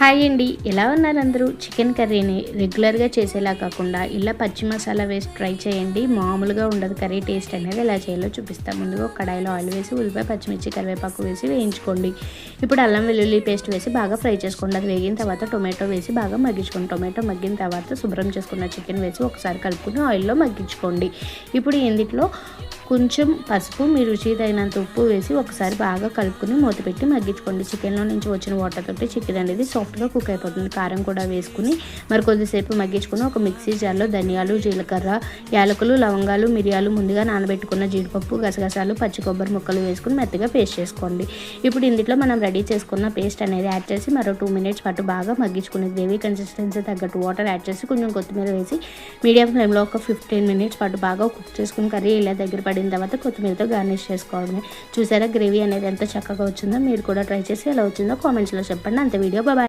Hi అండి, ఎలా ఉన్నారు అందరూ? చికెన్ కర్రీని రెగ్యులర్గా చేసేలా కాకుండా ఇలా పచ్చి మసాలా వేసి ట్రై చేయండి. మామూలుగా ఉండదు కర్రీ. టేస్ట్ అనేది ఎలా చేయాలో చూపిస్తాం. ముందుగా ఒక కడాయిలో ఆయిల్ వేసి ఉల్లిపాయ, పచ్చిమిర్చి, కరివేపాకు వేసి వేయించుకోండి. ఇప్పుడు అల్లం వెల్లుల్లి పేస్ట్ వేసి బాగా ఫ్రై చేసుకోండి. అది వేగిన తర్వాత టొమాటో వేసి బాగా మగ్గించుకోండి. టొమాటో మగ్గిన తర్వాత శుభ్రం చేసుకున్న చికెన్ వేసి ఒకసారి కలుపుకుని ఆయిల్లో మగ్గించుకోండి. ఇప్పుడు ఇందులో కొంచెం పసుపు, మీ రుచి తగినంత ఉప్పు వేసి ఒకసారి బాగా కలుపుకుని మూత పెట్టి మగ్గించుకోండి. చికెన్లో నుంచి వచ్చిన వాటర్ తోటి చికెన్ అనేది సాఫ్ట్గా కుక్ అయిపోతుంది. కారం కూడా వేసుకుని మరి కొద్దిసేపు మగ్గించుకుని ఒక మిక్సీ జార్లో ధనియాలు, జీలకర్ర, యాలకులు, లవంగాలు, మిరియాలు, ముందుగా నానబెట్టుకున్న జీడిపప్పు, గసగసాలు, పచ్చి కొబ్బరి ముక్కలు వేసుకుని మెత్తగా పేస్ట్ చేసుకోండి. ఇప్పుడు ఇందులో మనం రెడీ చేసుకున్న పేస్ట్ అనేది యాడ్ చేసి మరో 2 మినిట్స్ పాటు బాగా మగ్గించుకుని గ్రేవీ కన్సిస్టెన్సీ తగ్గట్టు వాటర్ యాడ్ చేసి కొంచెం కొత్తిమీర వేసి మీడియం ఫ్లేమ్లో ఒక 15 మినిట్స్ పాటు బాగా కుక్ చేసుకుని కర్రీ ఇలా దగ్గర పడిన తర్వాత కొత్తిమీరతో గార్నిష్ చేసుకోవడమే. చూసారా గ్రేవీ అనేది ఎంత చక్కగా వచ్చిందో? మీరు కూడా ట్రై చేసి ఎలా వచ్చిందో కామెంట్స్లో చెప్పండి. అంతే వీడియో. బాయ్.